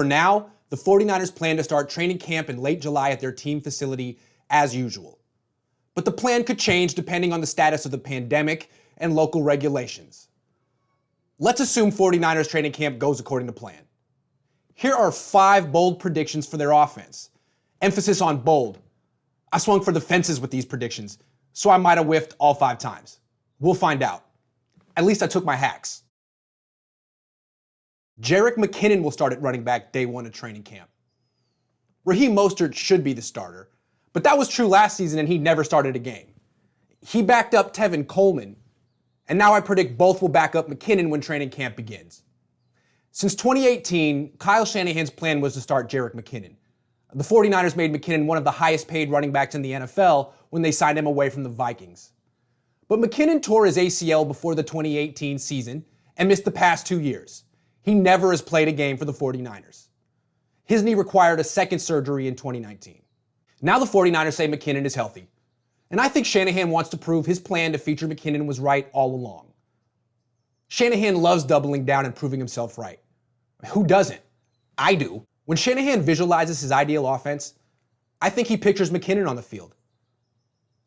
For now, the 49ers plan to start training camp in late July at their team facility as usual. But the plan could change depending on the status of the pandemic and local regulations. Let's assume 49ers training camp goes according to plan. Here are 5 bold predictions for their offense. Emphasis on bold. I swung for the fences with these predictions, so I might have whiffed all 5 times. We'll find out. At least I took my hacks. McKinnon will start at running back day 1 of training camp. Raheem Mostert should be the starter, but that was true last season and he never started a game. He backed up Tevin Coleman, and now I predict both will back up McKinnon when training camp begins. Since 2018, Kyle Shanahan's plan was to start McKinnon. The 49ers made McKinnon one of the highest paid running backs in the NFL when they signed him away from the Vikings. But McKinnon tore his ACL before the 2018 season and missed the past 2 years. He never has played a game for the 49ers. His knee required a second surgery in 2019. Now the 49ers say McKinnon is healthy. And I think Shanahan wants to prove his plan to feature McKinnon was right all along. Shanahan loves doubling down and proving himself right. Who doesn't? I do. When Shanahan visualizes his ideal offense, I think he pictures McKinnon on the field.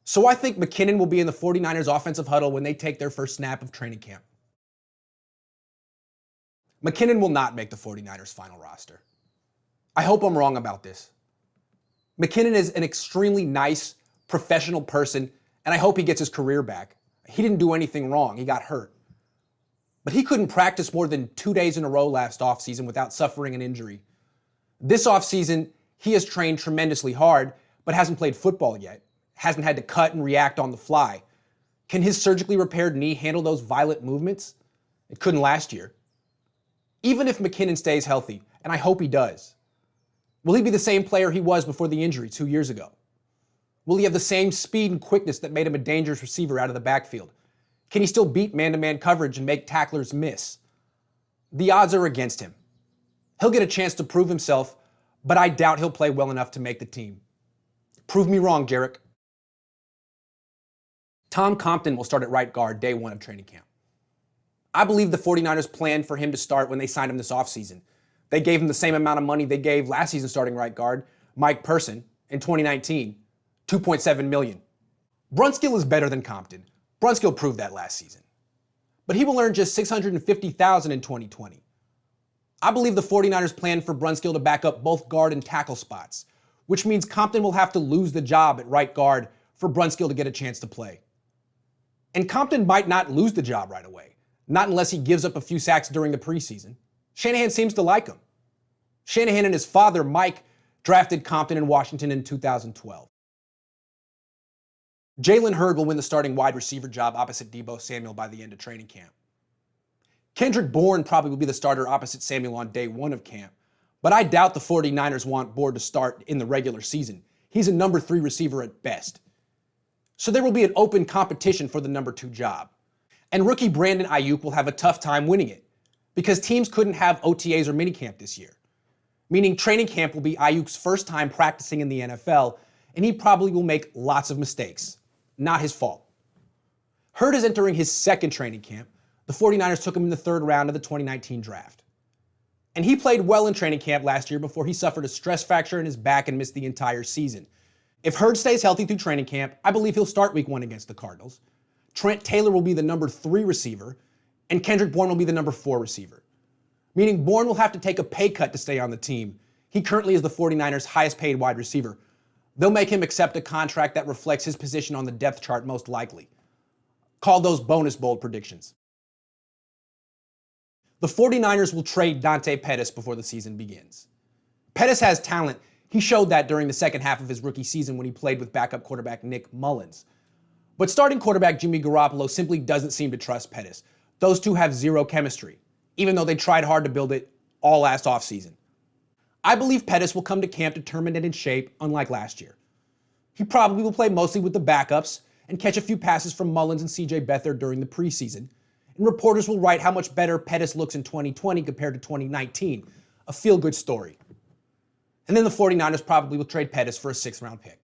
So I think McKinnon will be in the 49ers offensive huddle when they take their first snap of training camp. McKinnon will not make the 49ers final roster. I hope I'm wrong about this. McKinnon is an extremely nice, professional person, and I hope he gets his career back. He didn't do anything wrong. He got hurt. But he couldn't practice more than 2 days in a row last offseason without suffering an injury. This offseason, he has trained tremendously hard, but hasn't played football yet. Hasn't had to cut and react on the fly. Can his surgically repaired knee handle those violent movements? It couldn't last year. Even if McKinnon stays healthy, and I hope he does, will he be the same player he was before the injury 2 years ago? Will he have the same speed and quickness that made him a dangerous receiver out of the backfield? Can he still beat man-to-man coverage and make tacklers miss? The odds are against him. He'll get a chance to prove himself, but I doubt he'll play well enough to make the team. Prove me wrong, Jarek. Tom Compton will start at right guard day 1 of training camp. I believe the 49ers planned for him to start when they signed him this offseason. They gave him the same amount of money they gave last season starting right guard, Mike Person, in 2019, $2.7 million. Brunskill is better than Compton. Brunskill proved that last season. But he will earn just $650,000 in 2020. I believe the 49ers planned for Brunskill to back up both guard and tackle spots, which means Compton will have to lose the job at right guard for Brunskill to get a chance to play. And Compton might not lose the job right away, not unless he gives up a few sacks during the preseason. Shanahan seems to like him. Shanahan and his father, Mike, drafted Compton in Washington in 2012. Jalen Hurd will win the starting wide receiver job opposite Deebo Samuel by the end of training camp. Kendrick Bourne probably will be the starter opposite Samuel on day 1 of camp, but I doubt the 49ers want Bourne to start in the regular season. He's a number 3 receiver at best. So there will be an open competition for the number 2 job. And rookie Brandon Ayuk will have a tough time winning it because teams couldn't have OTAs or minicamp this year, meaning training camp will be Ayuk's first time practicing in the NFL, and he probably will make lots of mistakes. Not his fault. Hurd is entering his second training camp. The 49ers took him in the 3rd round of the 2019 draft. And he played well in training camp last year before he suffered a stress fracture in his back and missed the entire season. If Hurd stays healthy through training camp, I believe he'll start week 1 against the Cardinals. Trent Taylor will be the number 3 receiver, and Kendrick Bourne will be the number 4 receiver. Meaning Bourne will have to take a pay cut to stay on the team. He currently is the 49ers' highest paid wide receiver. They'll make him accept a contract that reflects his position on the depth chart most likely. Call those bonus bold predictions. The 49ers will trade Dante Pettis before the season begins. Pettis has talent. He showed that during the second half of his rookie season when he played with backup quarterback Nick Mullins. But starting quarterback Jimmy Garoppolo simply doesn't seem to trust Pettis. Those two have zero chemistry, even though they tried hard to build it all last offseason. I believe Pettis will come to camp determined and in shape, unlike last year. He probably will play mostly with the backups and catch a few passes from Mullins and CJ Beathard during the preseason. And reporters will write how much better Pettis looks in 2020 compared to 2019. A feel-good story. And then the 49ers probably will trade Pettis for a 6th-round pick.